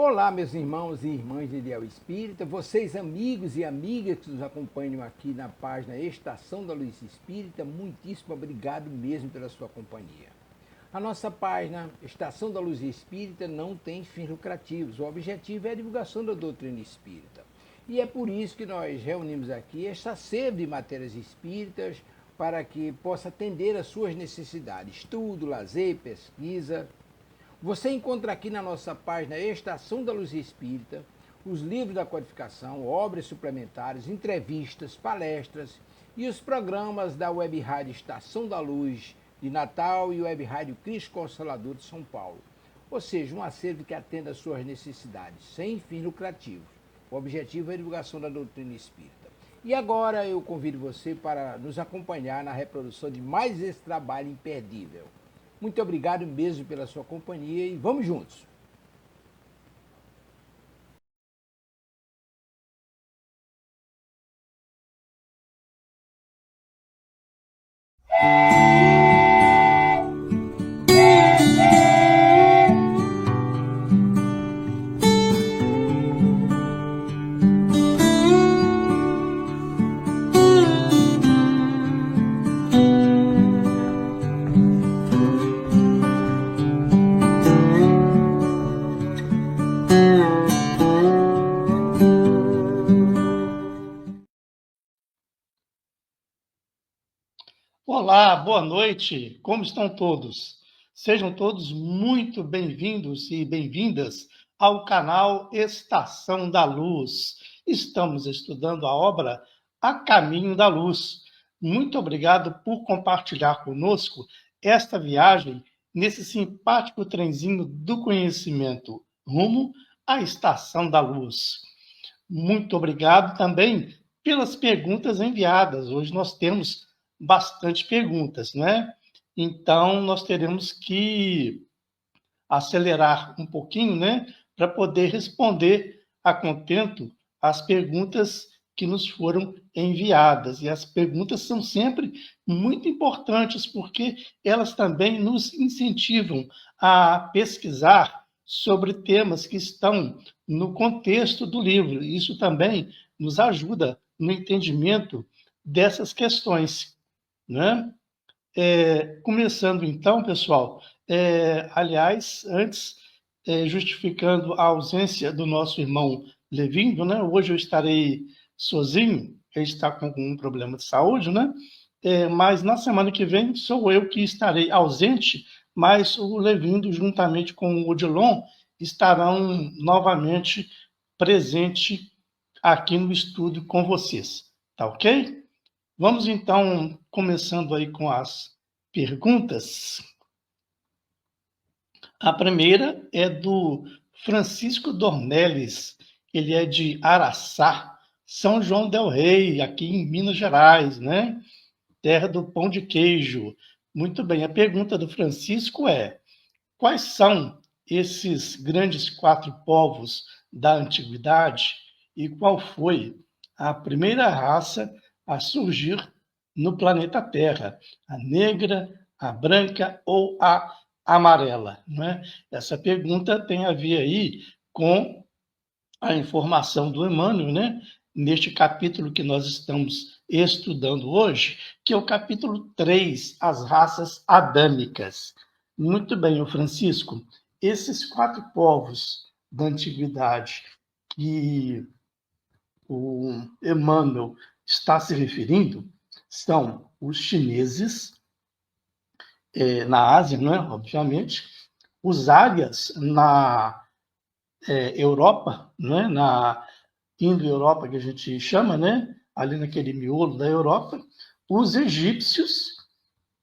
Olá, meus irmãos e irmãs de Ideal Espírita, vocês amigos e amigas que nos acompanham aqui na página Estação da Luz Espírita, muitíssimo obrigado mesmo pela sua companhia. A nossa página Estação da Luz Espírita não tem fins lucrativos, o objetivo é a divulgação da doutrina espírita. E é por isso que nós reunimos aqui esta sede de matérias espíritas para que possa atender às suas necessidades, estudo, lazer, pesquisa. Você encontra aqui na nossa página Estação da Luz Espírita os livros da codificação, obras suplementares, entrevistas, palestras e os programas da Web Rádio Estação da Luz de Natal e Web Rádio Cristo Consolador de São Paulo. Ou seja, um acervo que atenda às suas necessidades, sem fins lucrativos. O objetivo é a divulgação da doutrina espírita. E agora eu convido você para nos acompanhar na reprodução de mais esse trabalho imperdível. Muito obrigado mesmo pela sua companhia e vamos juntos! Olá, boa noite, como estão todos? Sejam todos muito bem-vindos e bem-vindas ao canal Estação da Luz. Estamos estudando a obra A Caminho da Luz. Muito obrigado por compartilhar conosco esta viagem nesse simpático trenzinho do conhecimento rumo à Estação da Luz. Muito obrigado também pelas perguntas enviadas. Hoje nós temos bastante perguntas, né? Então, nós teremos que acelerar um pouquinho, né? Para poder responder a contento as perguntas que nos foram enviadas. E as perguntas são sempre muito importantes, porque elas também nos incentivam a pesquisar sobre temas que estão no contexto do livro. Isso também nos ajuda no entendimento dessas questões, né? Começando então, pessoal, aliás, antes, justificando a ausência do nosso irmão Levindo, né? Hoje eu estarei sozinho, ele está com um problema de saúde, né? Mas na semana que vem sou eu que estarei ausente, mas o Levindo, juntamente com o Odilon, estarão novamente presentes aqui no estúdio com vocês, tá ok? Vamos, então, começando aí com as perguntas. A primeira é do Francisco Dornelles, ele é de Araçá, São João del Rei, aqui em Minas Gerais, né? Terra do pão de queijo. Muito bem, a pergunta do Francisco é: quais são esses grandes 4 povos da antiguidade e qual foi a primeira raça a surgir no planeta Terra, a negra, a branca ou a amarela? Né? Essa pergunta tem a ver aí com a informação do Emmanuel, né? Neste capítulo que nós estamos estudando hoje, que é o capítulo 3, as raças adâmicas. Muito bem, Francisco, esses 4 povos da antiguidade que o Emmanuel está se referindo são os chineses, na Ásia, né, obviamente, os árias na Europa, né, na Indo-Europa, que a gente chama, né, ali naquele miolo da Europa, os egípcios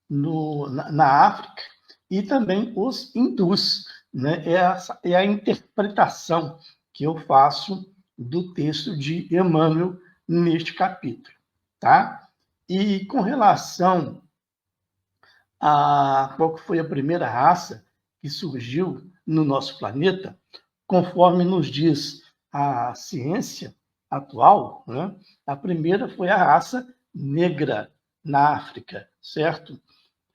na África e também os hindus. Né? Essa é a interpretação que eu faço do texto de Emmanuel neste capítulo. Tá? E com relação a qual foi a primeira raça que surgiu no nosso planeta, conforme nos diz a ciência atual, né, a primeira foi a raça negra na África, certo?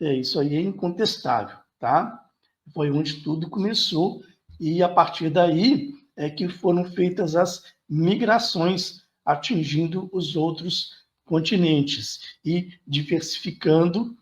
Isso aí é incontestável, tá? Foi onde tudo começou e, a partir daí, é que foram feitas as migrações, atingindo os outros continentes e diversificando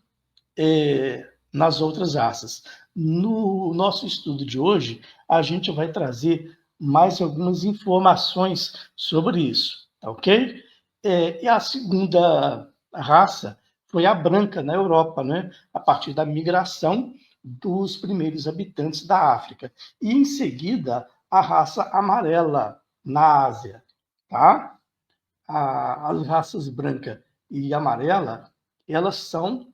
nas outras raças. No nosso estudo de hoje, a gente vai trazer mais algumas informações sobre isso, tá ok? E a segunda raça foi a branca na Europa, né? A partir da migração dos primeiros habitantes da África. E, em seguida, a raça amarela na Ásia, tá? As raças branca e amarela, elas são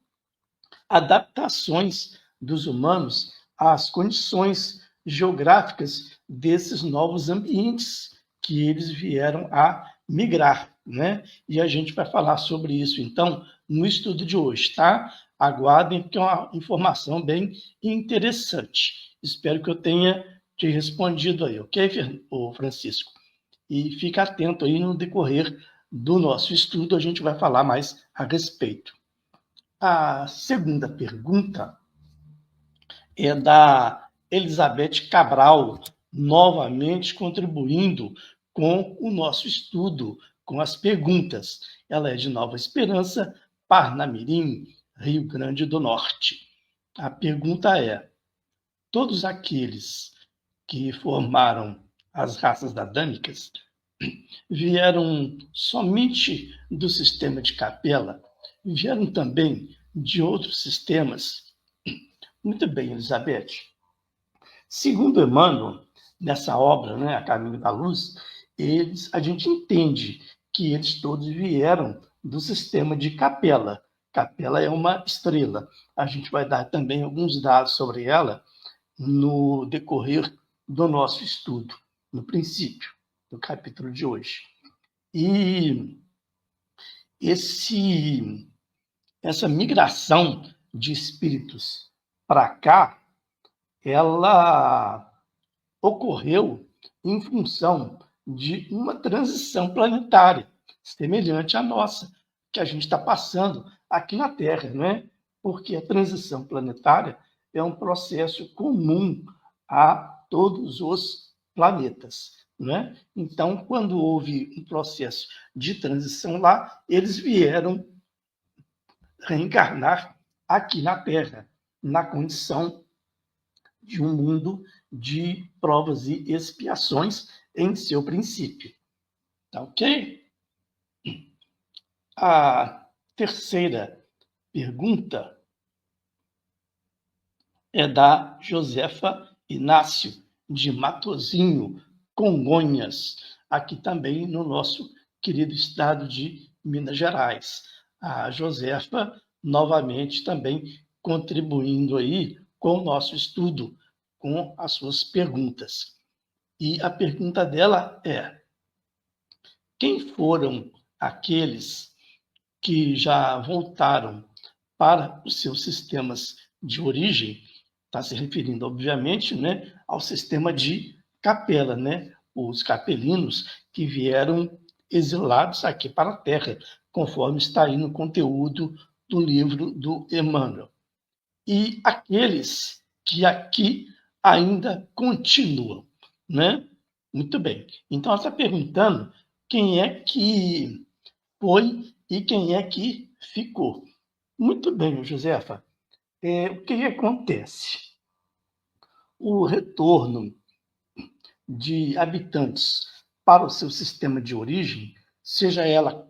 adaptações dos humanos às condições geográficas desses novos ambientes que eles vieram a migrar, né? E a gente vai falar sobre isso, então, no estudo de hoje, tá? Aguardem, porque é uma informação bem interessante. Espero que eu tenha te respondido aí, ok, Francisco? E fica atento aí no decorrer do nosso estudo, a gente vai falar mais a respeito. A segunda pergunta é da Elizabeth Cabral, novamente contribuindo com o nosso estudo, com as perguntas. Ela é de Nova Esperança, Parnamirim, Rio Grande do Norte. A pergunta é: todos aqueles que formaram as raças adâmicas vieram somente do sistema de Capela? Vieram também de outros sistemas? Muito bem, Elizabeth. Segundo Emmanuel, nessa obra, né, A Caminho da Luz, a gente entende que eles todos vieram do sistema de Capela. Capela é uma estrela. A gente vai dar também alguns dados sobre ela no decorrer do nosso estudo, no princípio do capítulo de hoje. E essa migração de espíritos para cá, ela ocorreu em função de uma transição planetária, semelhante à nossa, que a gente está passando aqui na Terra, não é? Porque a transição planetária é um processo comum a todos os planetas, não é? Então, quando houve um processo de transição lá, eles vieram reencarnar aqui na Terra, na condição de um mundo de provas e expiações em seu princípio. Tá ok? A terceira pergunta é da Josefa Inácio, de Matozinho, Congonhas, aqui também no nosso querido estado de Minas Gerais. A Josefa, novamente, também contribuindo aí com o nosso estudo, com as suas perguntas. E a pergunta dela é: quem foram aqueles que já voltaram para os seus sistemas de origem? Está se referindo, obviamente, né, ao sistema de Capela, né? Os capelinos que vieram exilados aqui para a Terra, conforme está aí no conteúdo do livro do Emmanuel. E aqueles que aqui ainda continuam, né? Muito bem. Então, ela está perguntando quem é que foi e quem é que ficou. Muito bem, Josefa. O que acontece? O retorno de habitantes para o seu sistema de origem, seja ela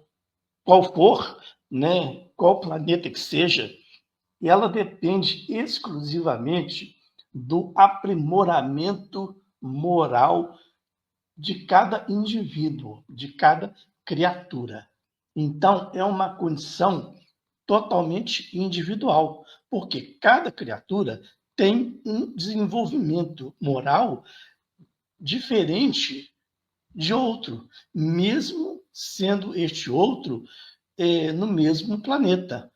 qual for, né, qual planeta que seja, ela depende exclusivamente do aprimoramento moral de cada indivíduo, de cada criatura. Então, é uma condição totalmente individual, porque cada criatura tem um desenvolvimento moral diferente de outro, mesmo sendo este outro no mesmo planeta.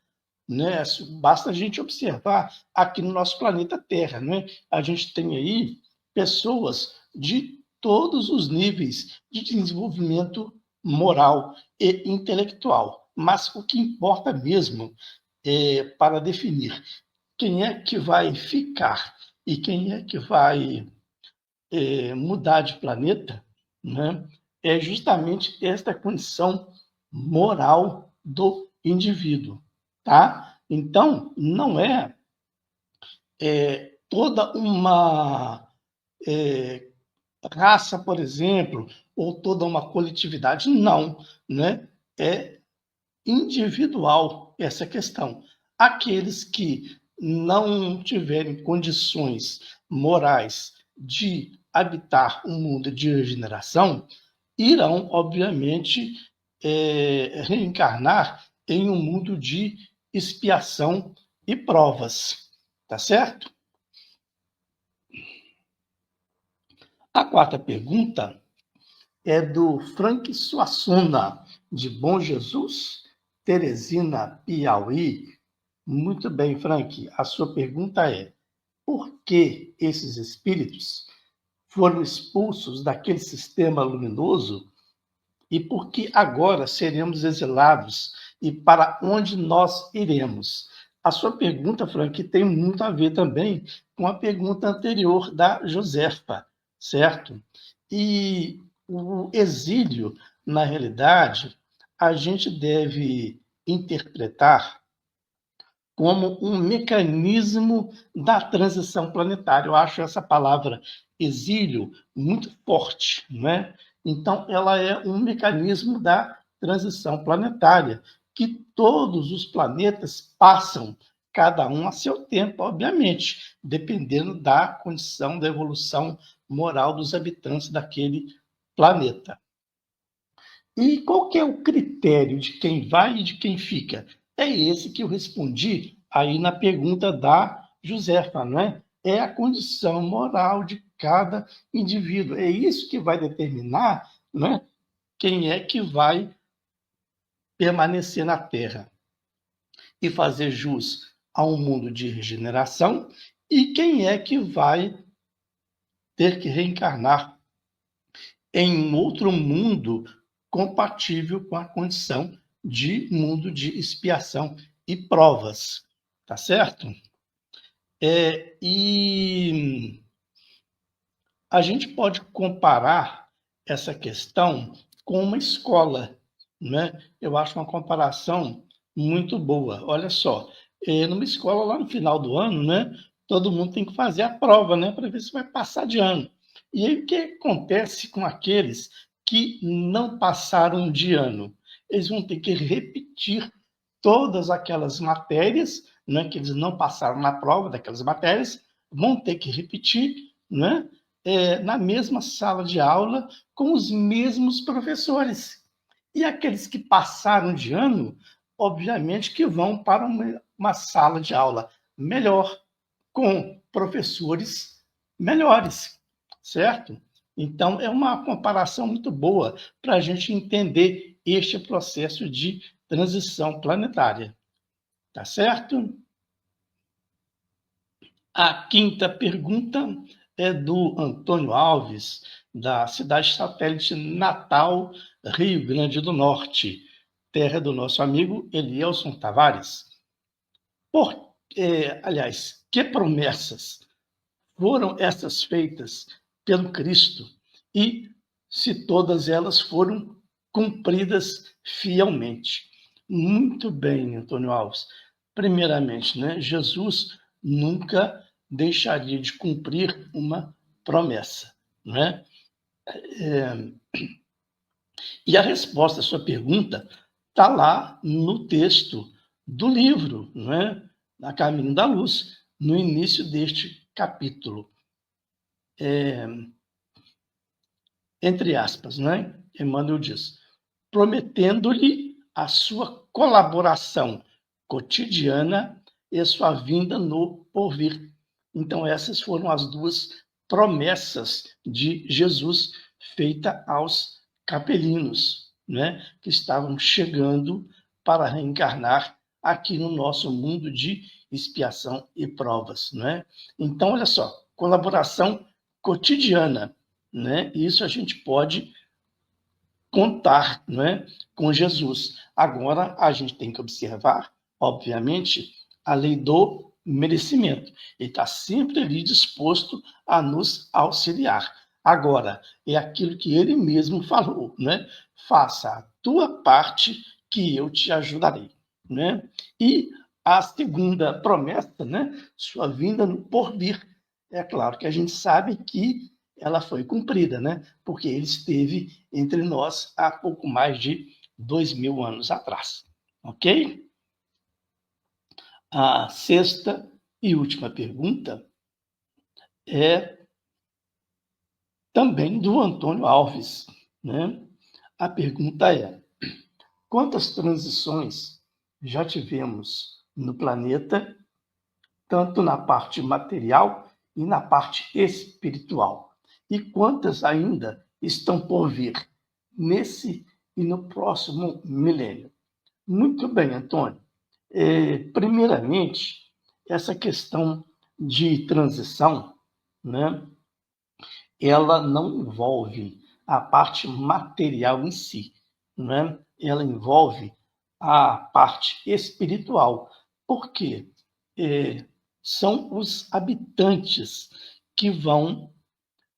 Né? Basta a gente observar aqui no nosso planeta Terra. Né? A gente tem aí pessoas de todos os níveis de desenvolvimento moral e intelectual. Mas o que importa mesmo para definir quem é que vai ficar e quem é que vai mudar de planeta, né, é justamente esta condição moral do indivíduo, tá? Então, não é, toda uma raça, por exemplo, ou toda uma coletividade, não, né? É individual essa questão. Aqueles que não tiverem condições morais de habitar um mundo de regeneração, irão, obviamente, reencarnar em um mundo de expiação e provas, tá certo? A quarta pergunta é do Frank Suassuna, de Bom Jesus, Teresina, Piauí. Muito bem, Frank. A sua pergunta é: por que esses espíritos foram expulsos daquele sistema luminoso e por que agora seremos exilados e para onde nós iremos? A sua pergunta, Frank, tem muito a ver também com a pergunta anterior da Josefa, certo? E o exílio, na realidade, a gente deve interpretar como um mecanismo da transição planetária. Eu acho essa palavra exílio muito forte, não é? Então, ela é um mecanismo da transição planetária, que todos os planetas passam, cada um a seu tempo, obviamente, dependendo da condição da evolução moral dos habitantes daquele planeta. E qual que é o critério de quem vai e de quem fica? É esse que eu respondi aí na pergunta da Josefa, não é? É a condição moral de cada indivíduo. É isso que vai determinar, não é? Quem é que vai permanecer na Terra e fazer jus a um mundo de regeneração e quem é que vai ter que reencarnar em um outro mundo compatível com a condição de mundo de expiação e provas, tá certo? E a gente pode comparar essa questão com uma escola, né? Eu acho uma comparação muito boa. Olha só, numa escola lá no final do ano, né? Todo mundo tem que fazer a prova, né? Para ver se vai passar de ano. E aí o que acontece com aqueles que não passaram de ano? Eles vão ter que repetir todas aquelas matérias, né, que eles não passaram na prova daquelas matérias, vão ter que repetir, né, na mesma sala de aula com os mesmos professores. E aqueles que passaram de ano, obviamente que vão para uma sala de aula melhor, com professores melhores, certo? Então, é uma comparação muito boa para a gente entender este processo de transição planetária. Tá certo? A quinta pergunta é do Antônio Alves, da cidade satélite Natal, Rio Grande do Norte, terra do nosso amigo Elielson Tavares. Aliás, que promessas foram essas feitas pelo Cristo e se todas elas foram cumpridas fielmente? Muito bem, Antônio Alves. Primeiramente, né, Jesus nunca deixaria de cumprir uma promessa, né? E a resposta à sua pergunta está lá no texto do livro, né? A Caminho da Luz, no início deste capítulo. Entre aspas, né? Emmanuel diz, prometendo-lhe a sua colaboração cotidiana e sua vinda no porvir. Então, essas foram as duas promessas de Jesus feita aos capelinos, né, que estavam chegando para reencarnar aqui no nosso mundo de expiação e provas, né? Então, olha só, colaboração cotidiana, né? Isso a gente pode contar, né, com Jesus. Agora, a gente tem que observar, obviamente, a lei do merecimento. Ele está sempre ali disposto a nos auxiliar. Agora, é aquilo que ele mesmo falou, né? Faça a tua parte que eu te ajudarei, né? E a segunda promessa, né? Sua vinda no porvir. É claro que a gente sabe que ela foi cumprida, né? Porque ele esteve entre nós há pouco mais de 2000 anos atrás, ok? A sexta e última pergunta é também do Antônio Alves, né? A pergunta é: quantas transições já tivemos no planeta, tanto na parte material e na parte espiritual? E quantas ainda estão por vir nesse e no próximo milênio? Muito bem, Antônio. Primeiramente, essa questão de transição, né? Ela não envolve a parte material em si, né? Ela envolve a parte espiritual. Por quê? São os habitantes que vão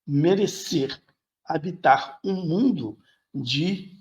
merecer habitar um mundo de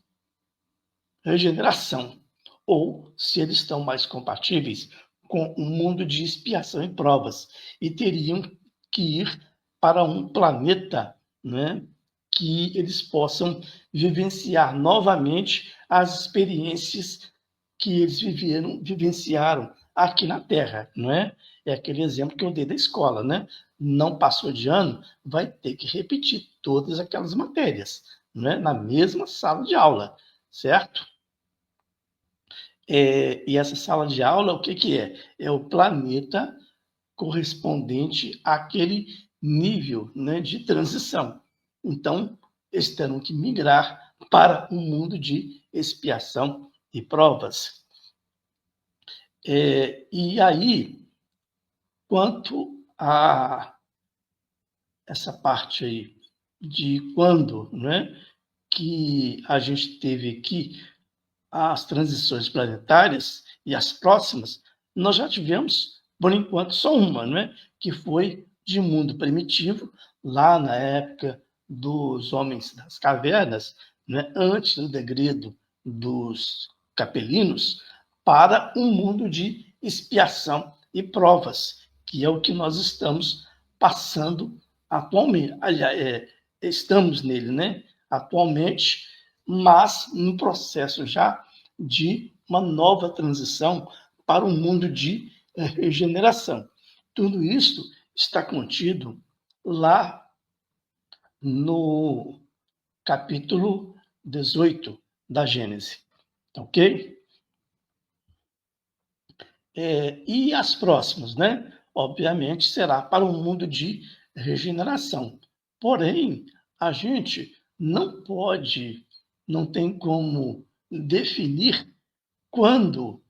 regeneração, ou se eles estão mais compatíveis com um mundo de expiação e provas, e teriam que ir para um planeta, né, que eles possam vivenciar novamente as experiências que eles vivenciaram aqui na Terra, não é? É aquele exemplo que eu dei da escola, né? Não passou de ano, vai ter que repetir todas aquelas matérias, não é? Na mesma sala de aula, certo? E essa sala de aula, o que que é? É o planeta correspondente àquele nível, né, de transição. Então, eles terão que migrar para um mundo de expiação e provas. E aí, quanto a essa parte aí de quando, né, que a gente teve aqui as transições planetárias e as próximas, nós já tivemos, por enquanto, só uma, né? Que foi de mundo primitivo, lá na época dos homens das cavernas, né? Antes do degredo dos capelinos, para um mundo de expiação e provas, que é o que nós estamos passando atualmente. Aliás, estamos nele, né? Atualmente, mas no processo já de uma nova transição para um mundo de regeneração. Tudo isso está contido lá no capítulo 18 da Gênesis, ok? E as próximas, né? Obviamente será para um mundo de regeneração. Porém, a gente não pode, não tem como definir quando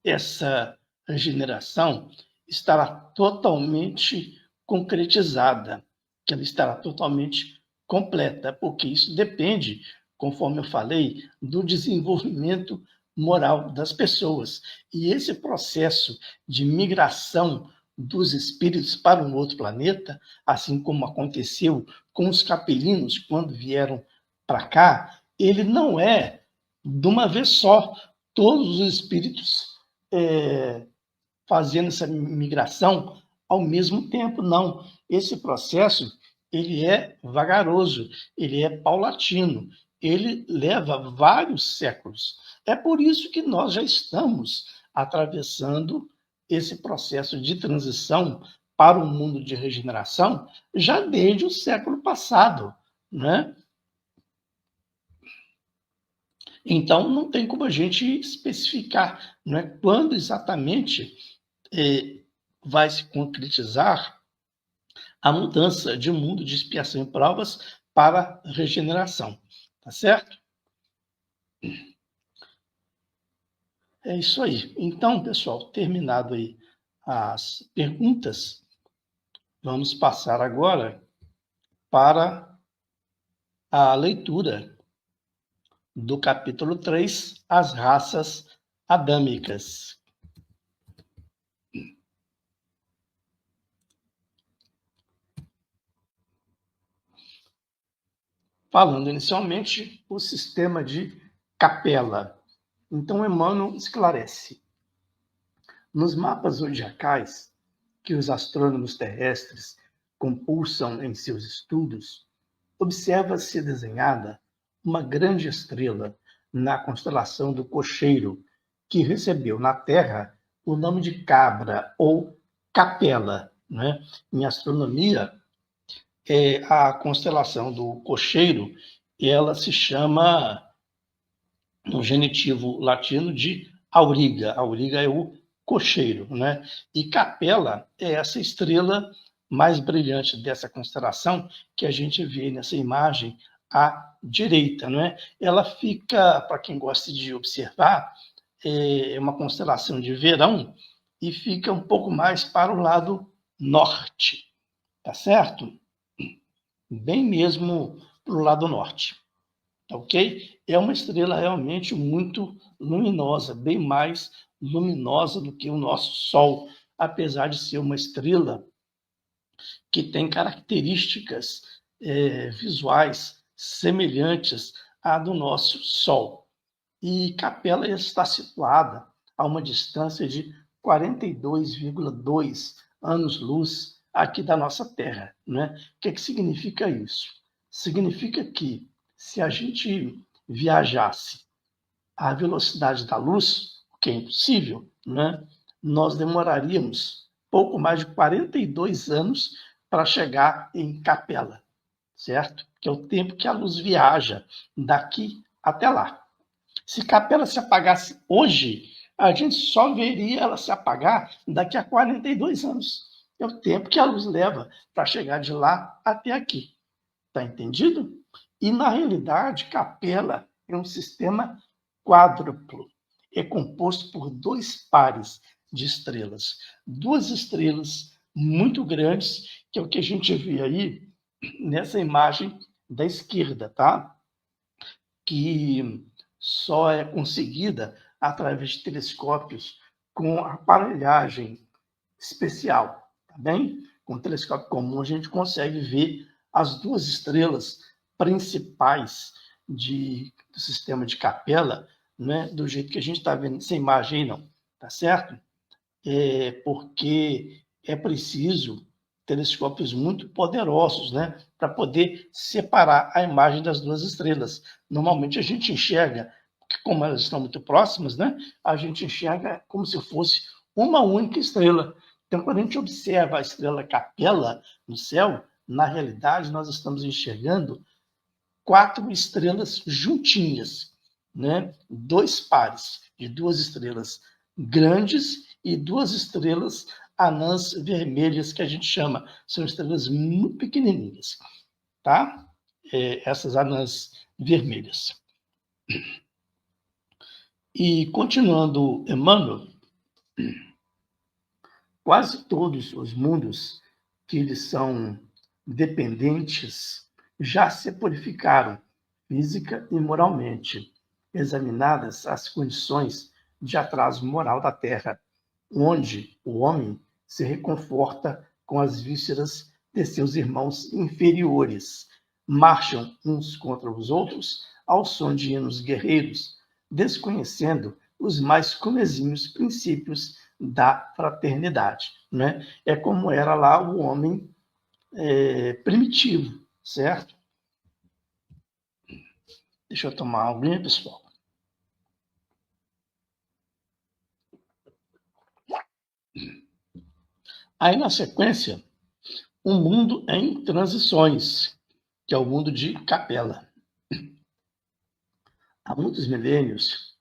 essa regeneração estará totalmente concretizada, que ela estará totalmente completa, porque isso depende, conforme eu falei, do desenvolvimento moral das pessoas. E esse processo de migração dos espíritos para um outro planeta, assim como aconteceu com os capelinos quando vieram para cá, ele não é de uma vez só. Todos os espíritos fazendo essa migração ao mesmo tempo, não. Esse processo ele é vagaroso, ele é paulatino, ele leva vários séculos. É por isso que nós já estamos atravessando esse processo de transição para um mundo de regeneração já desde o século passado, né? Então, não tem como a gente especificar, não é, quando exatamente vai se concretizar a mudança de mundo de expiação e provas para regeneração. Tá certo? É isso aí. Então, pessoal, terminado aí as perguntas, vamos passar agora para a leitura do capítulo 3, As Raças Adâmicas. falando inicialmente o sistema de Capella. Então, Emmanuel esclarece. Nos mapas zodiacais que os astrônomos terrestres compulsam em seus estudos, observa-se desenhada uma grande estrela na constelação do Cocheiro, que recebeu na Terra o nome de Cabra ou Capella, né? Em astronomia, a constelação do Cocheiro, ela se chama, no genitivo latino, de Auriga. Auriga é o cocheiro, né? E Capella é essa estrela mais brilhante dessa constelação que a gente vê nessa imagem à direita, né? Ela fica, para quem gosta de observar, é uma constelação de verão e fica um pouco mais para o lado norte, tá certo? Bem mesmo para o lado norte, tá ok? É uma estrela realmente muito luminosa, bem mais luminosa do que o nosso Sol, apesar de ser uma estrela que tem características visuais semelhantes à do nosso Sol. E Capella está situada a uma distância de 42,2 anos-luz aqui da nossa Terra, né? O que significa isso? Significa que se a gente viajasse à velocidade da luz, o que é impossível, né? Nós demoraríamos pouco mais de 42 anos para chegar em Capella, certo? Que é o tempo que a luz viaja daqui até lá. Se Capella se apagasse hoje, a gente só veria ela se apagar daqui a 42 anos. É o tempo que a luz leva para chegar de lá até aqui. Tá entendido? E, na realidade, Capella é um sistema quádruplo. É composto por dois pares de estrelas. Duas estrelas muito grandes, que é o que a gente vê aí nessa imagem da esquerda, tá? Que só é conseguida através de telescópios com aparelhagem especial, tá bem? Com telescópio comum a gente consegue ver as duas estrelas principais do sistema de Capella, né? Do jeito que a gente está vendo essa imagem aí, não, tá certo? Porque é preciso telescópios muito poderosos, né, para poder separar a imagem das duas estrelas. Normalmente a gente enxerga, porque como elas estão muito próximas, né, a gente enxerga como se fosse uma única estrela. Então, quando a gente observa a estrela Capella no céu, na realidade nós estamos enxergando 4 estrelas juntinhas, né? 2 pares de 2 estrelas grandes e 2 estrelas anãs vermelhas, que a gente chama. São estrelas muito pequenininhas, tá? Essas anãs vermelhas. E continuando, Emmanuel, quase todos os mundos que eles são dependentes já se purificaram física e moralmente, examinadas as condições de atraso moral da Terra, onde o homem se reconforta com as vísceras de seus irmãos inferiores, marcham uns contra os outros ao som de hinos guerreiros, desconhecendo os mais comezinhos princípios da fraternidade, né? É como era lá o homem primitivo, certo? Deixa eu tomar uma aguinha, pessoal. Aí, na sequência, um mundo em transições, que é o mundo de Capella. Há muitos milênios,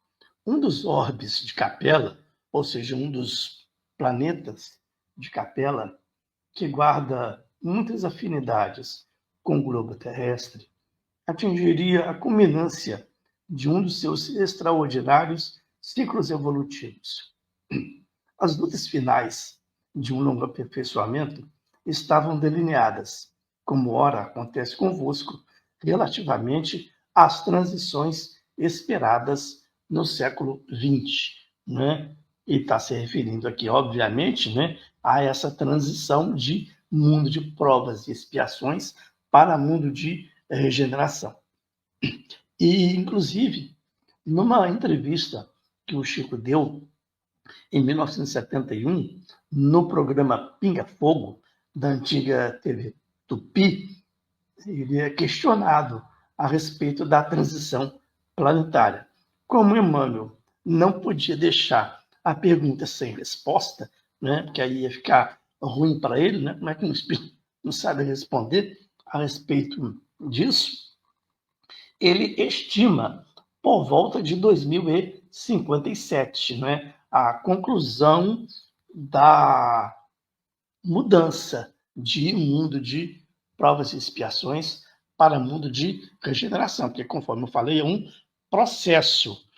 um dos orbes de Capella, ou seja, um dos planetas de Capella, que guarda muitas afinidades com o globo terrestre, atingiria a culminância de um dos seus extraordinários ciclos evolutivos. As lutas finais de um longo aperfeiçoamento estavam delineadas, como ora acontece convosco, relativamente às transições esperadas no século XX, né? E está se referindo aqui, obviamente, né, a essa transição de mundo de provas e expiações para mundo de regeneração, E, inclusive, numa entrevista que o Chico deu em 1971, no programa Pinga Fogo, da antiga TV Tupi, ele é questionado a respeito da transição planetária. Como Emmanuel não podia deixar a pergunta sem resposta, né, porque aí ia ficar ruim para ele, né, como é que um espírito não sabe responder a respeito disso, ele estima por volta de 2057, né, a conclusão da mudança de mundo de provas e expiações para mundo de regeneração, porque, conforme eu falei, é um processo,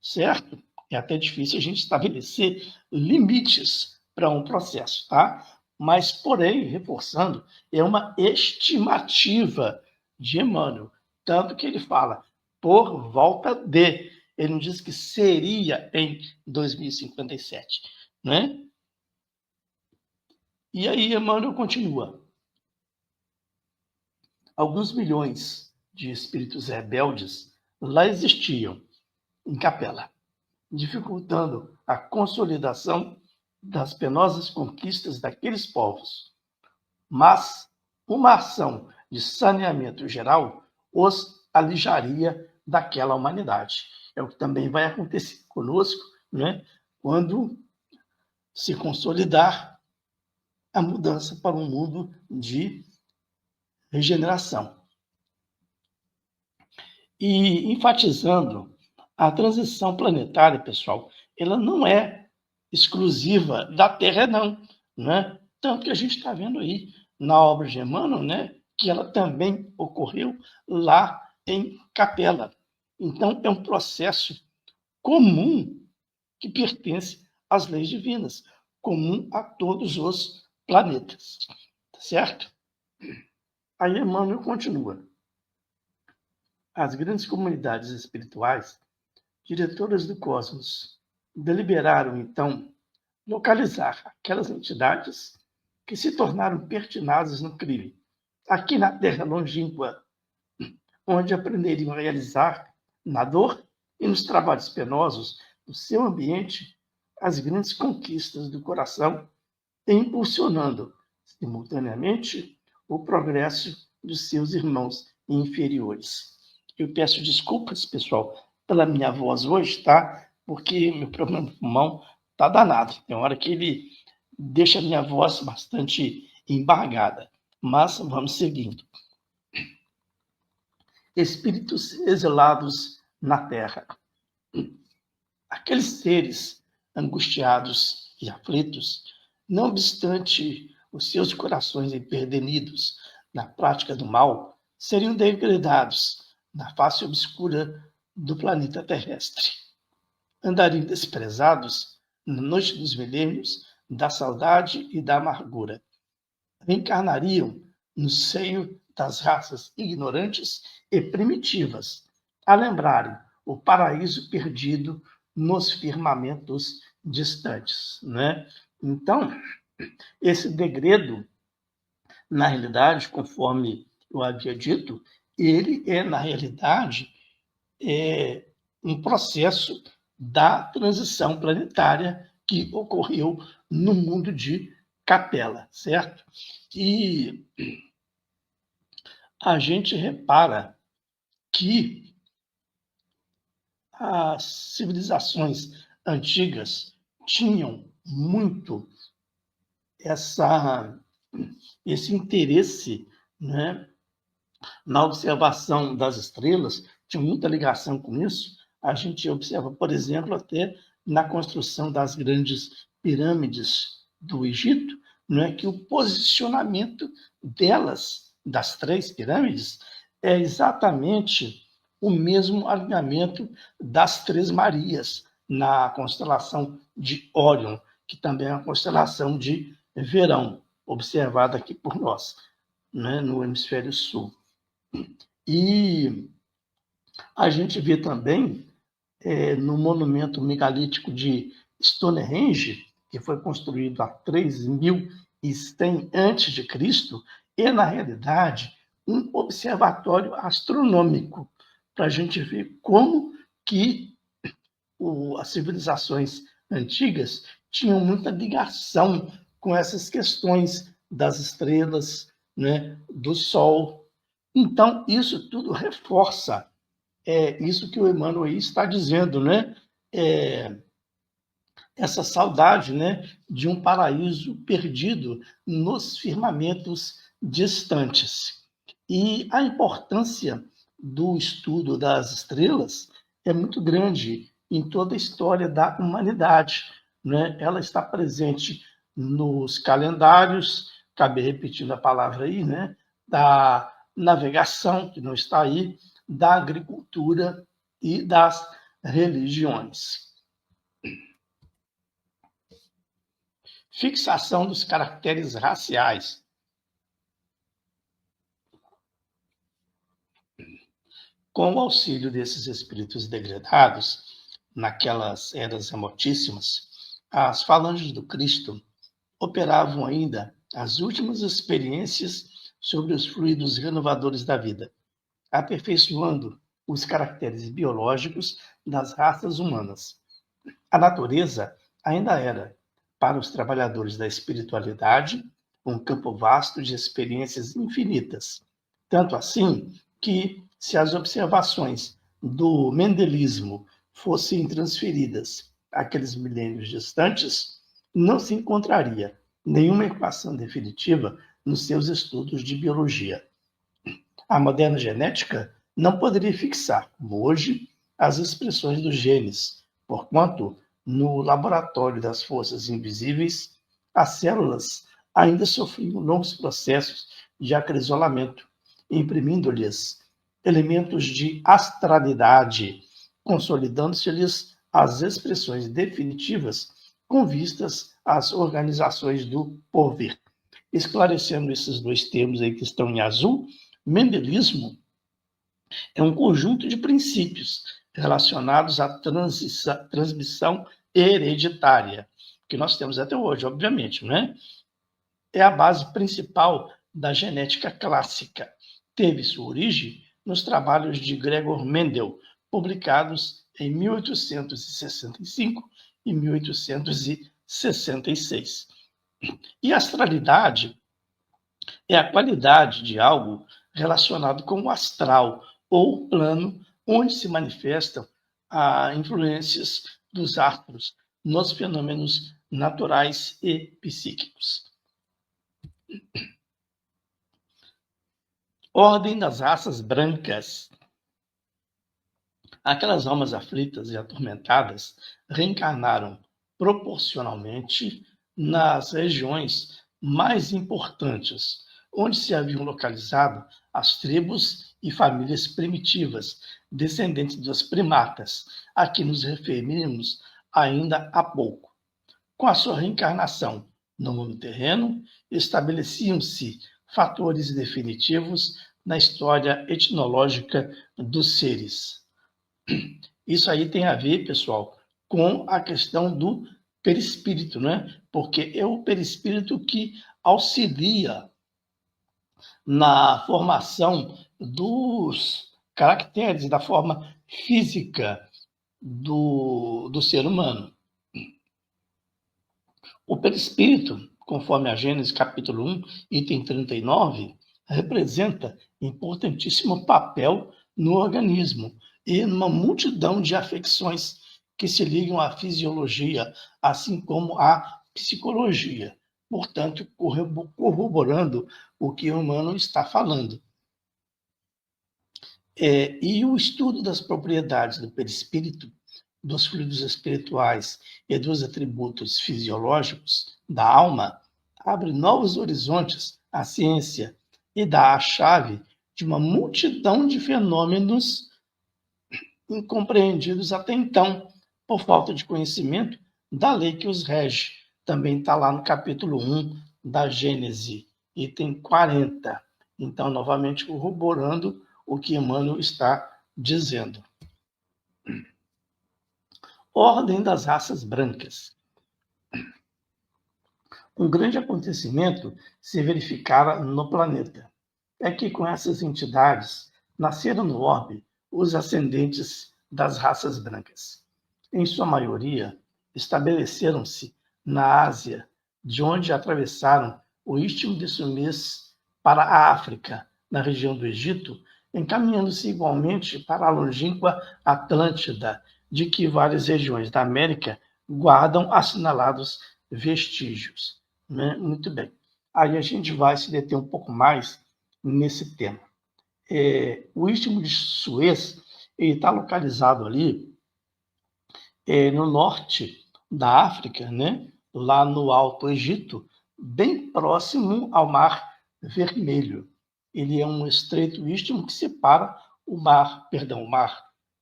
certo? É até difícil a gente estabelecer limites para um processo, tá? Mas, porém, reforçando, é uma estimativa de Emmanuel, tanto que ele fala por volta de, ele não diz que seria em 2057, né? E aí Emmanuel continua. Alguns milhões de espíritos rebeldes lá existiam, em Capela, dificultando a consolidação das penosas conquistas daqueles povos. Mas uma ação de saneamento geral os alijaria daquela humanidade. É o que também vai acontecer conosco, né, quando se consolidar a mudança para um mundo de regeneração. E enfatizando, a transição planetária, pessoal, ela não é exclusiva da Terra, não, né? Tanto que a gente está vendo aí na obra de Emmanuel, né, que ela também ocorreu lá em Capela. Então, é um processo comum que pertence às leis divinas, comum a todos os planetas, certo? Aí Emmanuel continua. As grandes comunidades espirituais, diretoras do cosmos, deliberaram, então, localizar aquelas entidades que se tornaram pertinazes no crime, aqui na Terra longínqua, onde aprenderiam a realizar, na dor e nos trabalhos penosos do seu ambiente, as grandes conquistas do coração, impulsionando, simultaneamente, o progresso dos seus irmãos inferiores. Eu peço desculpas, pessoal, pela minha voz hoje, tá? Porque meu problema de pulmão tá danado. Tem hora que ele deixa a minha voz bastante embargada. Mas vamos seguindo. Espíritos exilados na terra. Aqueles seres angustiados e aflitos, não obstante os seus corações empedernidos na prática do mal, seriam degradados na face obscura do planeta terrestre. Andariam desprezados na noite dos milênios da saudade e da amargura. Reencarnariam no seio das raças ignorantes e primitivas, a lembrarem o paraíso perdido nos firmamentos distantes, né? Então, esse degredo, na realidade, conforme eu havia dito, ele é, na realidade, um processo da transição planetária que ocorreu no mundo de Capela, certo? E a gente repara que as civilizações antigas tinham muito esse interesse, né, na observação das estrelas, tinha muita ligação com isso. A gente observa, por exemplo, até na construção das grandes pirâmides do Egito, não é que o posicionamento delas, das 3 pirâmides, é exatamente o mesmo alinhamento das 3 Marias na constelação de Órion, que também é uma constelação de verão, observada aqui por nós, né, no hemisfério sul. E a gente vê também no monumento megalítico de Stonehenge, que foi construído há 3.100 a.C., é, na realidade, um observatório astronômico, para a gente ver como que as civilizações antigas tinham muita ligação com essas questões das estrelas, né, do Sol. Então, isso tudo reforça isso que o Emmanuel aí está dizendo, né? Essa saudade, né, de um paraíso perdido nos firmamentos distantes. E a importância do estudo das estrelas é muito grande em toda a história da humanidade, né? Ela está presente nos calendários, acabei repetindo a palavra aí, né? Da navegação, que não está aí, da agricultura e das religiões. Fixação dos caracteres raciais. Com o auxílio desses espíritos degradados, naquelas eras remotíssimas, as falanges do Cristo operavam ainda as últimas experiências sobre os fluidos renovadores da vida, aperfeiçoando os caracteres biológicos das raças humanas. A natureza ainda era, para os trabalhadores da espiritualidade, um campo vasto de experiências infinitas. Tanto assim que, se as observações do mendelismo fossem transferidas àqueles milênios distantes, não se encontraria nenhuma equação definitiva nos seus estudos de biologia. A moderna genética não poderia fixar, como hoje, as expressões dos genes, porquanto, no laboratório das forças invisíveis, as células ainda sofriam longos processos de acrisolamento, imprimindo-lhes elementos de astralidade, consolidando-se-lhes as expressões definitivas com vistas às organizações do porvir. Esclarecendo esses dois termos aí que estão em azul, mendelismo é um conjunto de princípios relacionados à transmissão hereditária, que nós temos até hoje, obviamente, né? É a base principal da genética clássica. Teve sua origem nos trabalhos de Gregor Mendel, publicados em 1865 e 1866. E a astralidade é a qualidade de algo relacionado com o astral ou plano onde se manifestam as influências dos astros nos fenômenos naturais e psíquicos. Ordem das raças brancas. Aquelas almas aflitas e atormentadas reencarnaram proporcionalmente nas regiões mais importantes, onde se haviam localizado as tribos e famílias primitivas, descendentes dos primatas, a que nos referimos ainda há pouco. Com a sua reencarnação no mundo terreno, estabeleciam-se fatores definitivos na história etnológica dos seres. Isso aí tem a ver, pessoal, com a questão do perispírito, né? Porque é o perispírito que auxilia na formação dos caracteres, da forma física do ser humano. O perispírito, conforme a Gênesis capítulo 1, item 39, representa importantíssimo papel no organismo e numa multidão de afecções que se ligam à fisiologia, assim como à psicologia. Portanto, corroborando o que o humano está falando. E o estudo das propriedades do perispírito, dos fluidos espirituais e dos atributos fisiológicos da alma abre novos horizontes à ciência e dá a chave de uma multidão de fenômenos incompreendidos até então, por falta de conhecimento da lei que os rege. Também está lá no capítulo 1 da Gênese, item 40. Então, novamente, corroborando o que Emmanuel está dizendo. Ordem das raças brancas. Um grande acontecimento se verificara no planeta. É que com essas entidades nasceram no orbe os ascendentes das raças brancas. Em sua maioria, estabeleceram-se na Ásia, de onde atravessaram o Istmo de Suez para a África, na região do Egito, encaminhando-se igualmente para a longínqua Atlântida, de que várias regiões da América guardam assinalados vestígios. Né? Muito bem. Aí a gente vai se deter um pouco mais nesse tema. O Istmo de Suez está localizado ali no norte da África, né? Lá no Alto Egito, bem próximo ao Mar Vermelho. Ele é um estreito istmo que separa o mar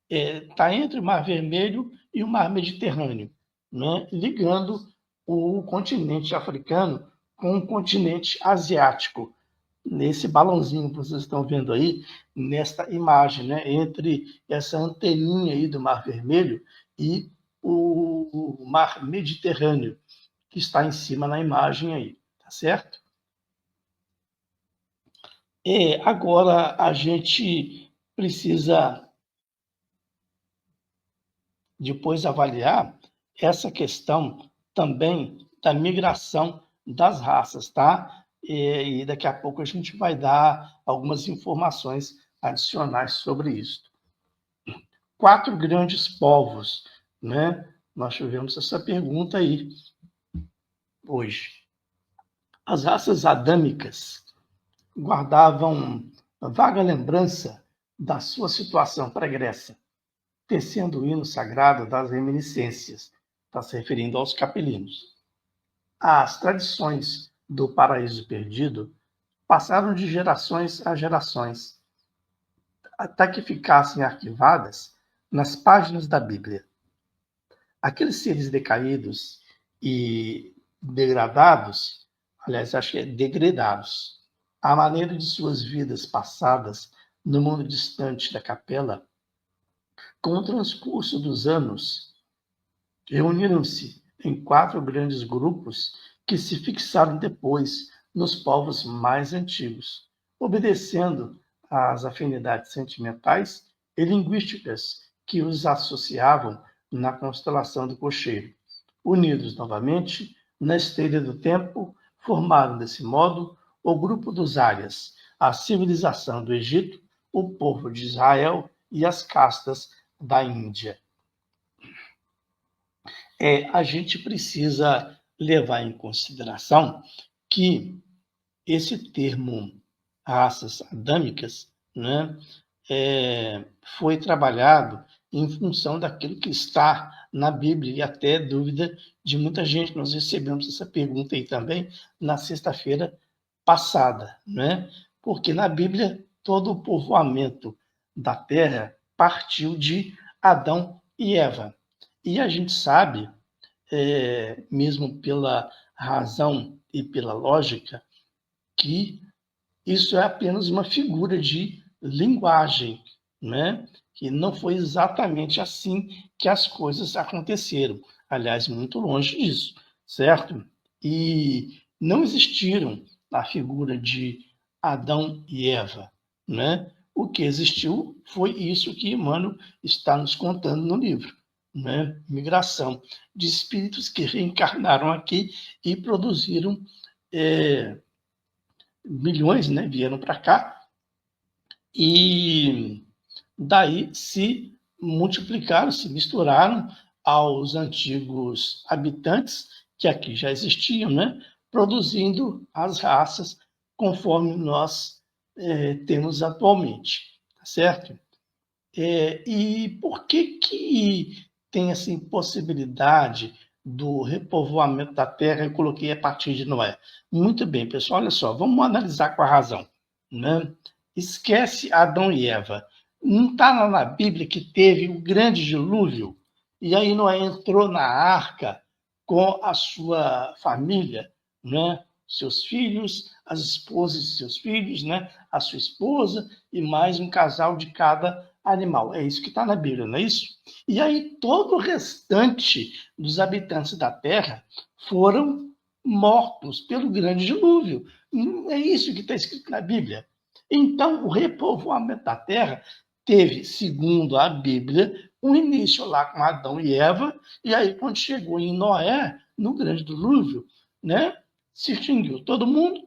está entre o Mar Vermelho e o Mar Mediterrâneo, né? Ligando o continente africano com o continente asiático. Nesse balãozinho que vocês estão vendo aí, nesta imagem, né? Entre essa anteninha aí do Mar Vermelho e o Mar Mediterrâneo, que está em cima na imagem aí, tá certo? Agora a gente precisa depois avaliar essa questão também da migração das raças, tá? E daqui a pouco a gente vai dar algumas informações adicionais sobre isso. 4 grandes povos, né? Nós tivemos essa pergunta aí hoje. As raças adâmicas guardavam vaga lembrança da sua situação pregressa, tecendo o hino sagrado das reminiscências, está se referindo aos capelinos. As tradições do paraíso perdido passaram de gerações a gerações, até que ficassem arquivadas nas páginas da Bíblia. Aqueles seres decaídos e degradados, aliás, acho que é degradados, à maneira de suas vidas passadas no mundo distante da capela, com o transcurso dos anos, reuniram-se em 4 grandes grupos que se fixaram depois nos povos mais antigos, obedecendo às afinidades sentimentais e linguísticas que os associavam na constelação do cocheiro. Unidos novamente, na esteira do tempo, formaram desse modo o grupo dos Árias, a civilização do Egito, o povo de Israel e as castas da Índia. A gente precisa levar em consideração que esse termo raças adâmicas, né, foi trabalhado em função daquilo que está na Bíblia, e até dúvida de muita gente. Nós recebemos essa pergunta aí também na sexta-feira passada, né? Porque na Bíblia todo o povoamento da terra partiu de Adão e Eva. E a gente sabe, mesmo pela razão e pela lógica, que isso é apenas uma figura de linguagem, né? Que não foi exatamente assim que as coisas aconteceram. Aliás, muito longe disso, certo? E não existiram a figura de Adão e Eva, né? O que existiu foi isso que Emmanuel está nos contando no livro, né? Migração de espíritos que reencarnaram aqui e produziram milhões, né? Vieram para cá e daí se multiplicaram, se misturaram aos antigos habitantes que aqui já existiam, né? Produzindo as raças conforme nós temos atualmente, tá certo? E por que tem essa impossibilidade do repovoamento da Terra? Eu coloquei a partir de Noé. Muito bem, pessoal, olha só, vamos analisar com a razão, né? Esquece Adão e Eva. Não está lá na Bíblia que teve o grande dilúvio? E aí Noé entrou na arca com a sua família, né? Seus filhos, as esposas de seus filhos, né? A sua esposa e mais um casal de cada animal. É isso que está na Bíblia, não é isso? E aí todo o restante dos habitantes da Terra foram mortos pelo grande dilúvio. É isso que está escrito na Bíblia. Então, o repovoamento da Terra teve, segundo a Bíblia, um início lá com Adão e Eva, e aí quando chegou em Noé, no grande dilúvio, né, se extinguiu todo mundo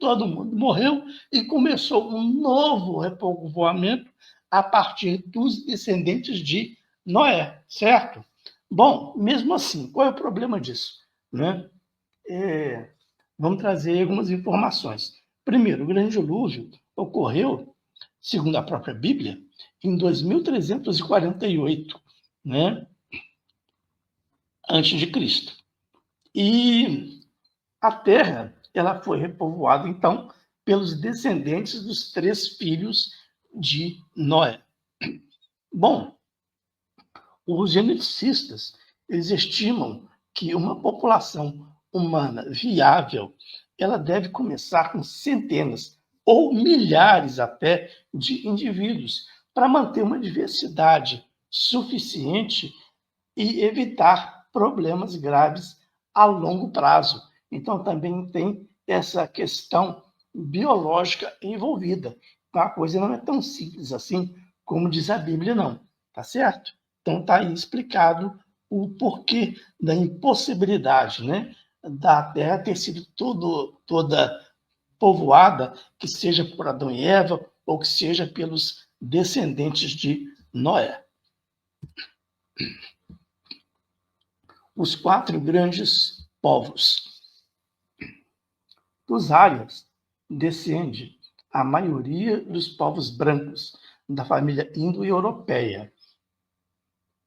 morreu, e começou um novo repovoamento a partir dos descendentes de Noé, certo? Bom, mesmo assim, qual é o problema disso? Né? Vamos trazer algumas informações. Primeiro, o grande dilúvio ocorreu, segundo a própria Bíblia, em 2348, né, antes de Cristo. E a Terra ela foi repovoada, então, pelos descendentes dos 3 filhos de Noé. Bom, os geneticistas eles estimam que uma população humana viável ela deve começar com centenas ou milhares até de indivíduos para manter uma diversidade suficiente e evitar problemas graves a longo prazo. Então, também tem essa questão biológica envolvida. A coisa não é tão simples assim como diz a Bíblia, não. Tá certo? Então, está aí explicado o porquê da impossibilidade, né, da Terra ter sido toda povoada, que seja por Adão e Eva ou que seja pelos descendentes de Noé. Os 4 grandes povos. Dos ários descende a maioria dos povos brancos da família indo-europeia.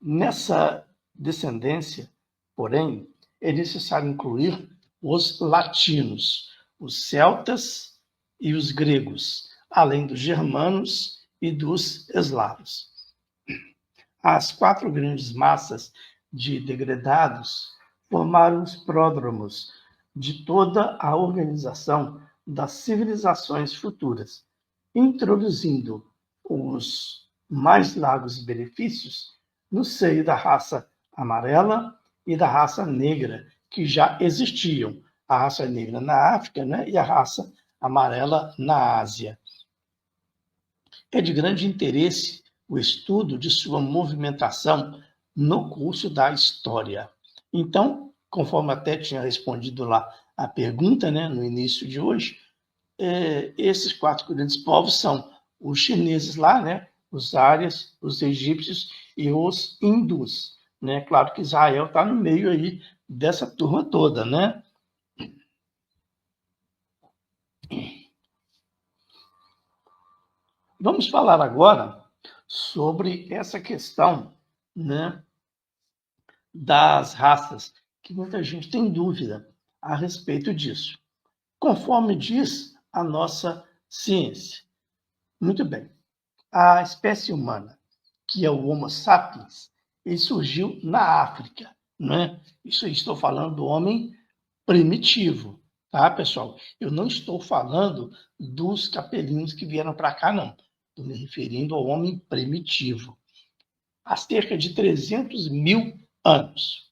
Nessa descendência, porém, é necessário incluir os latinos, os celtas e os gregos, além dos germanos e dos eslavos. As 4 grandes massas de degredados formaram os pródromos de toda a organização das civilizações futuras, introduzindo os mais largos benefícios no seio da raça amarela e da raça negra, que já existiam, a raça negra na África, né, e a raça amarela na Ásia. É de grande interesse o estudo de sua movimentação no curso da história. Então, conforme até tinha respondido lá a pergunta, né, no início de hoje, esses 4 grandes povos são os chineses lá, né, os árias, os egípcios e os hindus. Né? Claro que Israel está no meio aí dessa turma toda, né? Vamos falar agora sobre essa questão, né, das raças, que muita gente tem dúvida a respeito disso. Conforme diz a nossa ciência. Muito bem. A espécie humana, que é o Homo sapiens, ele surgiu na África, né? Isso aí estou falando do homem primitivo, tá, pessoal? Eu não estou falando dos capelinhos que vieram para cá, não. Estou me referindo ao homem primitivo. Há cerca de 300 mil anos.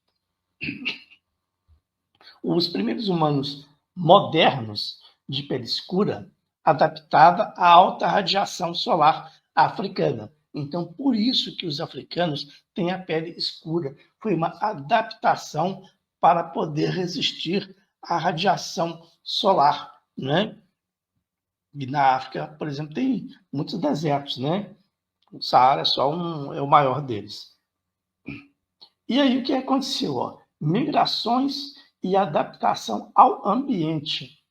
Os primeiros humanos modernos de pele escura, adaptada à alta radiação solar africana. Então, por isso que os africanos têm a pele escura. Foi uma adaptação para poder resistir à radiação solar, né? E na África, por exemplo, tem muitos desertos, né? O Saara é o maior deles. E aí o que aconteceu? Ó? Migrações e adaptação ao ambiente.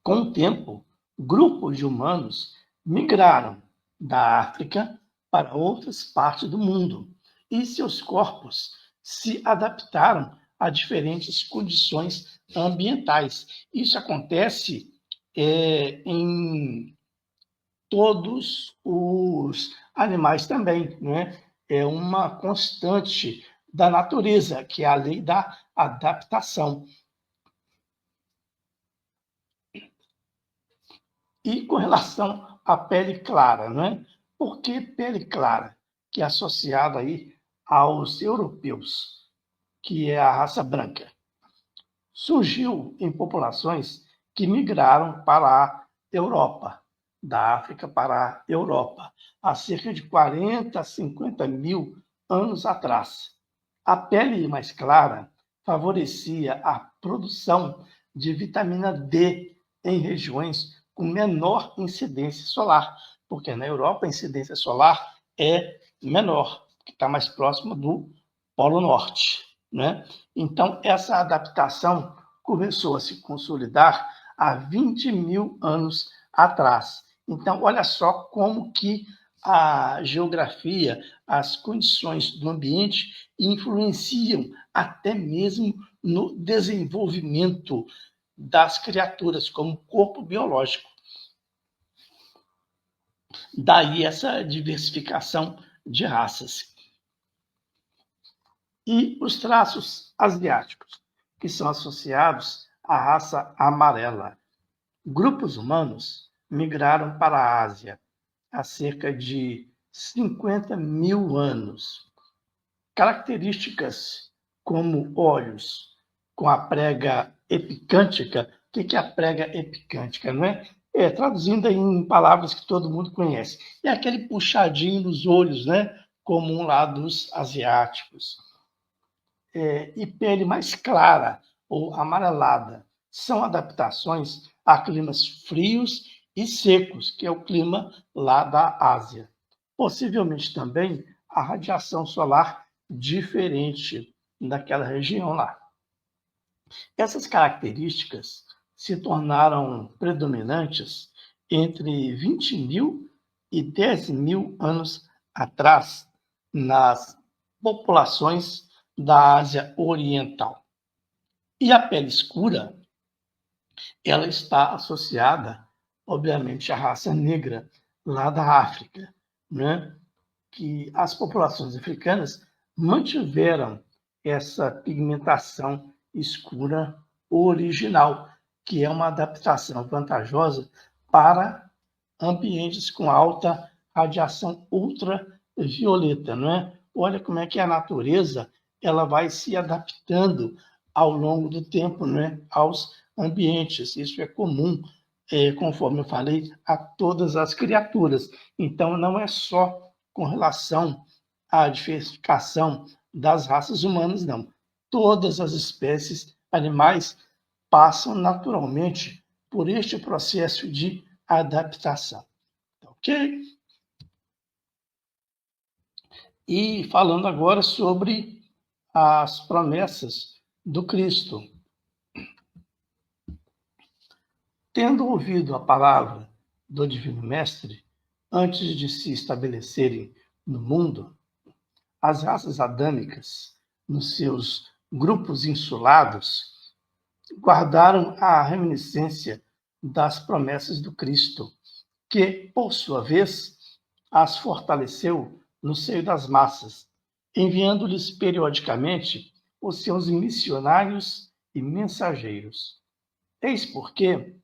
Com o tempo, grupos de humanos migraram da África para outras partes do mundo e seus corpos se adaptaram a diferentes condições ambientais. Isso acontece em todos os animais também, né? É uma constante da natureza, que é a lei da adaptação. E com relação à pele clara, né? Por que pele clara? Que é associada aí aos europeus, que é a raça branca. Surgiu em populações que migraram para a Europa, da África para a Europa, há cerca de 40 a 50 mil anos atrás. A pele mais clara favorecia a produção de vitamina D em regiões com menor incidência solar, porque na Europa a incidência solar é menor, que está mais próxima do Polo Norte, né? Então, essa adaptação começou a se consolidar há 20 mil anos atrás. Então, olha só como que a geografia, as condições do ambiente influenciam até mesmo no desenvolvimento das criaturas como corpo biológico. Daí essa diversificação de raças. E os traços asiáticos, que são associados à raça amarela. Grupos humanos migraram para a Ásia há cerca de 50 mil anos. Características como olhos com a prega epicântica. O que é a prega epicântica, não é? Traduzindo em palavras que todo mundo conhece. É aquele puxadinho nos olhos, né? Comum lá dos asiáticos. E pele mais clara ou amarelada. São adaptações a climas frios e secos, que é o clima lá da Ásia. Possivelmente também a radiação solar diferente daquela região lá. Essas características se tornaram predominantes entre 20 mil e 10 mil anos atrás nas populações da Ásia Oriental. E a pele escura, ela está associada, obviamente, à raça negra lá da África, né? Que as populações africanas mantiveram essa pigmentação escura original, que é uma adaptação vantajosa para ambientes com alta radiação ultravioleta, não é? Olha como é que a natureza ela vai se adaptando ao longo do tempo, não é? Aos ambientes. Isso é comum, conforme eu falei, a todas as criaturas. Então, não é só com relação à diversificação das raças humanas, não. Todas as espécies animais passam naturalmente por este processo de adaptação. Ok? E falando agora sobre as promessas do Cristo. Tendo ouvido a palavra do Divino Mestre, antes de se estabelecerem no mundo, as raças adâmicas, nos seus grupos insulados, guardaram a reminiscência das promessas do Cristo, que, por sua vez, as fortaleceu no seio das massas, enviando-lhes periodicamente os seus missionários e mensageiros. Eis porque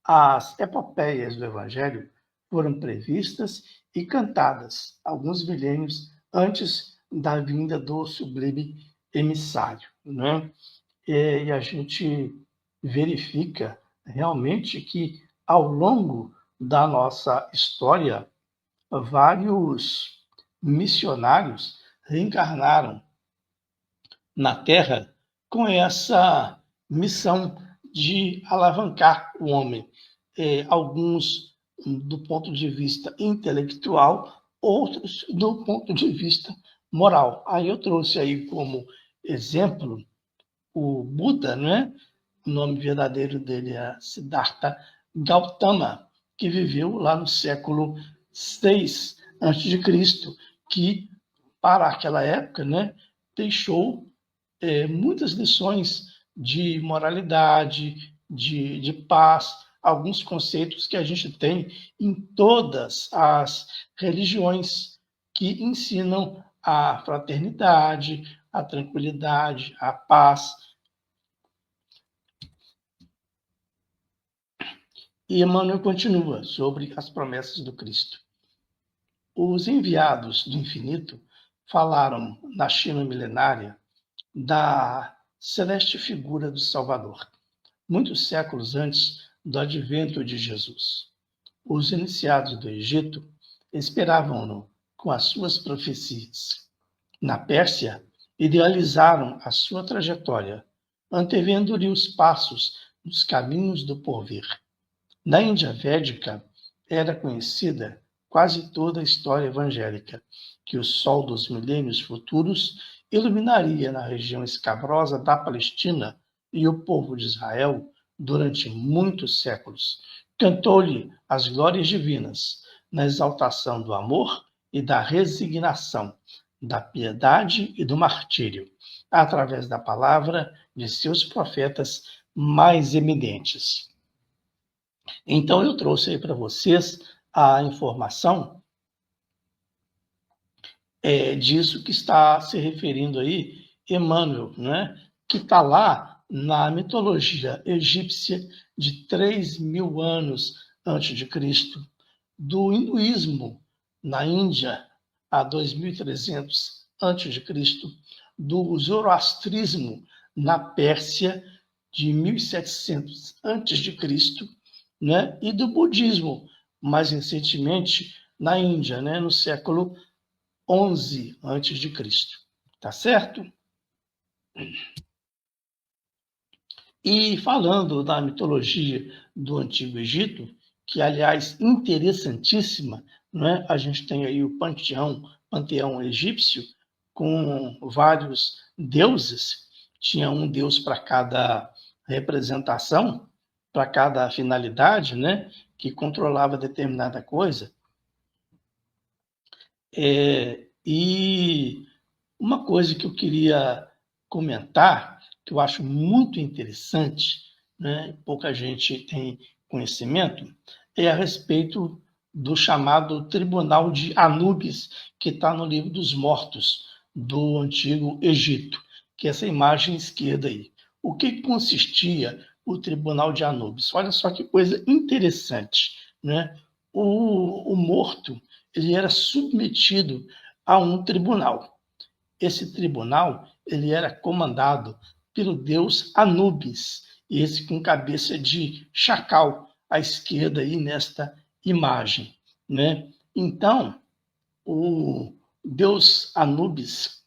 as epopeias do Evangelho foram previstas e cantadas alguns milênios antes da vinda do sublime emissário, né? E a gente verifica realmente que ao longo da nossa história, vários missionários reencarnaram na Terra com essa missão de alavancar o homem. Alguns do ponto de vista intelectual, outros do ponto de vista moral. Aí eu trouxe aí como exemplo o Buda, né? O nome verdadeiro dele é Siddhartha Gautama, que viveu lá no século 6 a.C., que para aquela época, né, deixou muitas lições de moralidade, de paz, alguns conceitos que a gente tem em todas as religiões que ensinam a fraternidade, a tranquilidade, a paz. E Emmanuel continua sobre as promessas do Cristo. Os enviados do infinito falaram na China milenária da celeste figura do Salvador, muitos séculos antes do advento de Jesus. Os iniciados do Egito esperavam-no com as suas profecias. Na Pérsia, idealizaram a sua trajetória, antevendo-lhe os passos nos caminhos do porvir. Na Índia Védica, era conhecida quase toda a história evangélica, que o sol dos milênios futuros iluminaria na região escabrosa da Palestina e o povo de Israel durante muitos séculos. Cantou-lhe as glórias divinas, na exaltação do amor e da resignação, da piedade e do martírio, através da palavra de seus profetas mais eminentes. Então eu trouxe aí para vocês a informação disso que está se referindo aí Emmanuel, né? Que está lá na mitologia egípcia de 3.000 anos antes de Cristo, do hinduísmo na Índia a 2.300 antes de Cristo, do zoroastrismo na Pérsia de 1.700 antes de Cristo, né? E do budismo mais recentemente na Índia, né? No século 11 antes de Cristo, tá certo? E falando da mitologia do Antigo Egito, que aliás interessantíssima, né? A gente tem aí o panteão egípcio com vários deuses, tinha um deus para cada representação, para cada finalidade, né? Que controlava determinada coisa. E uma coisa que eu queria comentar, que eu acho muito interessante, né, pouca gente tem conhecimento, é a respeito do chamado Tribunal de Anubis, que está no Livro dos Mortos, do Antigo Egito, que é essa imagem esquerda aí. O que consistia o Tribunal de Anubis? Olha só que coisa interessante, né? O morto, ele era submetido a um tribunal. Esse tribunal, ele era comandado pelo deus Anubis, esse com cabeça de chacal, à esquerda aí nesta imagem, né? Então, o deus Anubis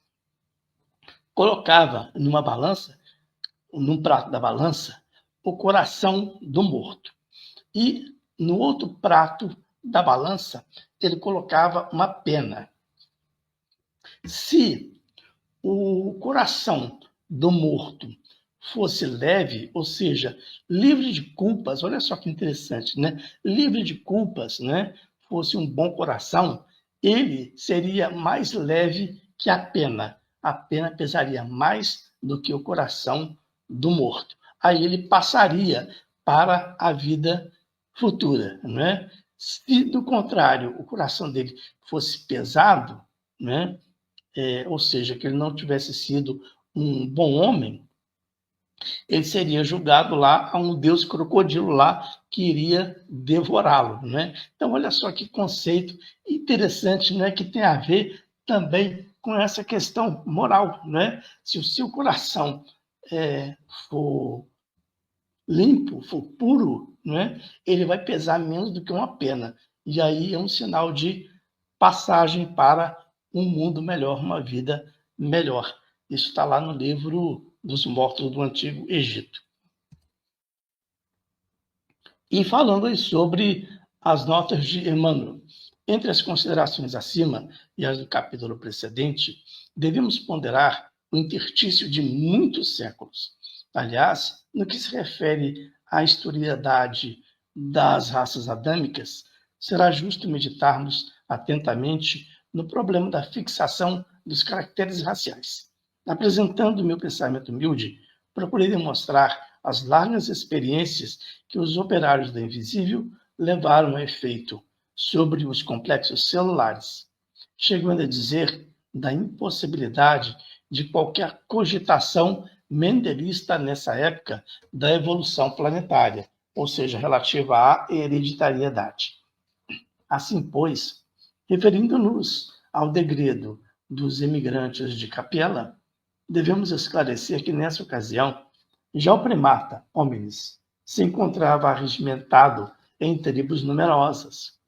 colocava numa balança, num prato da balança, o coração do morto. E no outro prato da balança, ele colocava uma pena. Se o coração do morto fosse leve, ou seja, livre de culpas, olha só que interessante, né? Livre de culpas, né? Fosse um bom coração, ele seria mais leve que a pena. A pena pesaria mais do que o coração do morto. Aí ele passaria para a vida futura, né? Se, do contrário, o coração dele fosse pesado, né? Ou seja, que ele não tivesse sido um bom homem, ele seria julgado lá a um deus crocodilo lá que iria devorá-lo, né? Então, olha só que conceito interessante, né? Que tem a ver também com essa questão moral, né? Se o seu coração for limpo, for puro, né? Ele vai pesar menos do que uma pena. E aí é um sinal de passagem para um mundo melhor, uma vida melhor. Isso está lá no Livro dos Mortos do Antigo Egito. E falando aí sobre as notas de Emmanuel, entre as considerações acima e as do capítulo precedente, devemos ponderar o interstício de muitos séculos. Aliás, no que se refere à historicidade das raças adâmicas, será justo meditarmos atentamente no problema da fixação dos caracteres raciais. Apresentando meu pensamento humilde, procurei demonstrar as largas experiências que os operários do invisível levaram a efeito sobre os complexos celulares, chegando a dizer da impossibilidade de qualquer cogitação mendelista nessa época da evolução planetária, ou seja, relativa à hereditariedade. Assim, pois, referindo-nos ao degredo dos emigrantes de Capela, devemos esclarecer que, nessa ocasião, já o primata, hominis, se encontrava arregimentado em tribos numerosas.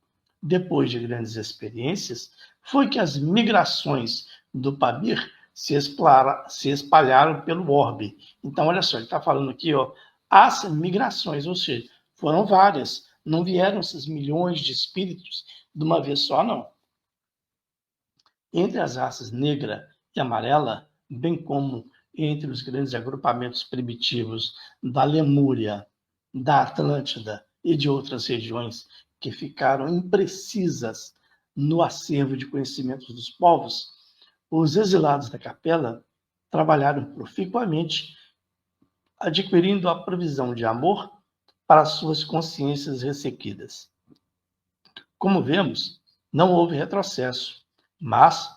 Depois de grandes experiências, foi que as migrações do Pabir se espalharam pelo orbe. Então, olha só, ele está falando aqui, ó, as migrações, ou seja, foram várias, não vieram esses milhões de espíritos de uma vez só, não. Entre as raças negra e amarela, bem como entre os grandes agrupamentos primitivos da Lemúria, da Atlântida e de outras regiões que ficaram imprecisas no acervo de conhecimentos dos povos, os exilados da capela trabalharam proficuamente, adquirindo a provisão de amor para suas consciências ressequidas. Como vemos, não houve retrocesso, mas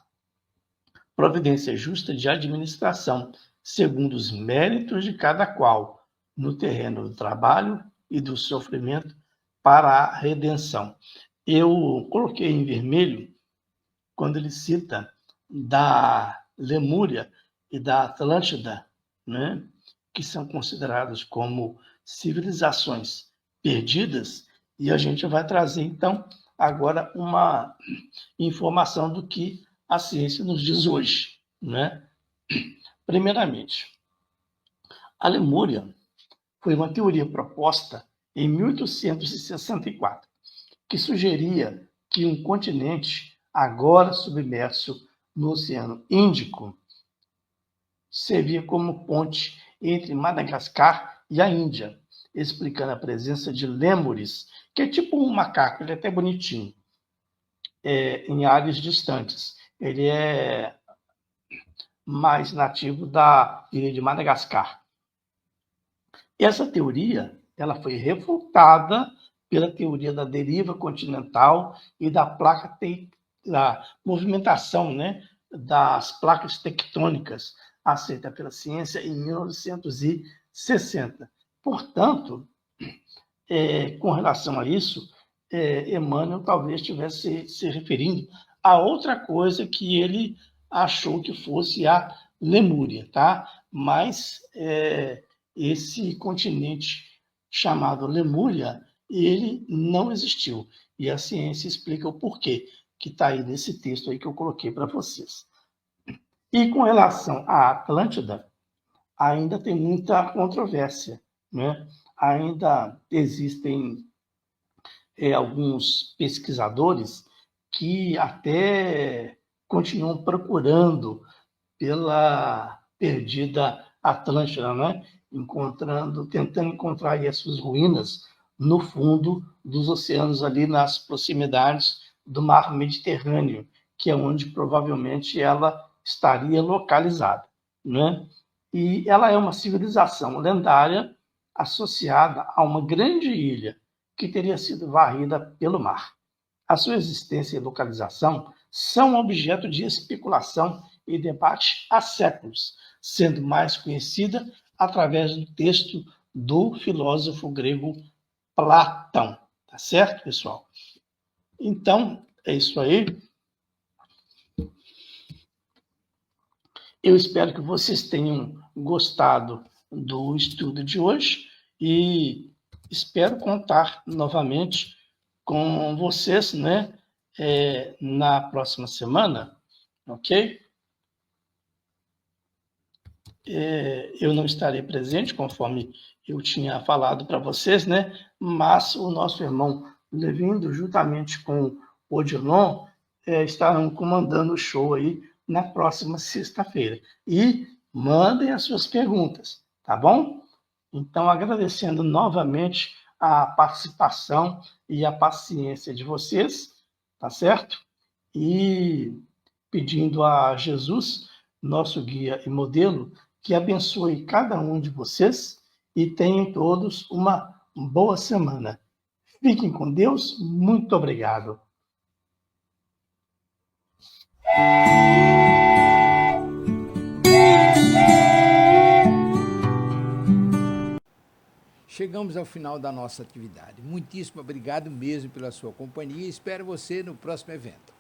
providência justa de administração, segundo os méritos de cada qual, no terreno do trabalho e do sofrimento para a redenção. Eu coloquei em vermelho quando ele cita da Lemúria e da Atlântida, né, que são considerados como civilizações perdidas, e a gente vai trazer, então, agora uma informação do que a ciência nos diz hoje, né? Primeiramente, a Lemúria foi uma teoria proposta em 1864, que sugeria que um continente agora submerso no Oceano Índico servia como ponte entre Madagascar e a Índia, explicando a presença de lêmures, que é tipo um macaco, ele é até bonitinho, em áreas distantes. Ele é mais nativo da ilha de Madagascar. Essa teoria ela foi refutada pela teoria da deriva continental e da da movimentação, né, das placas tectônicas, aceita pela ciência em 1960. Portanto, com relação a isso, Emmanuel talvez estivesse se referindo a outra coisa que ele achou que fosse a Lemúria, tá? Mas esse continente chamado Lemúria, ele não existiu. E a ciência explica o porquê, que está aí nesse texto aí que eu coloquei para vocês. E com relação à Atlântida, ainda tem muita controvérsia, né? Ainda existem alguns pesquisadores que até continuam procurando pela perdida Atlântida, né? Tentando encontrar aí as suas ruínas no fundo dos oceanos, ali nas proximidades do mar Mediterrâneo, que é onde provavelmente ela estaria localizada, né? E ela é uma civilização lendária associada a uma grande ilha que teria sido varrida pelo mar. A sua existência e localização são objeto de especulação e debate há séculos, sendo mais conhecida através do texto do filósofo grego Platão. Tá certo, pessoal? Então, é isso aí. Eu espero que vocês tenham gostado do estudo de hoje e espero contar novamente com vocês, né, na próxima semana, ok? Eu não estarei presente, conforme eu tinha falado para vocês, né? Mas o nosso irmão Levindo, juntamente com o Odilon, estarão comandando o show aí na próxima sexta-feira. E mandem as suas perguntas, tá bom? Então, agradecendo novamente a participação e a paciência de vocês, tá certo? E pedindo a Jesus, nosso guia e modelo, que abençoe cada um de vocês e tenham todos uma boa semana. Fiquem com Deus. Muito obrigado. Chegamos ao final da nossa atividade. Muitíssimo obrigado mesmo pela sua companhia e espero você no próximo evento.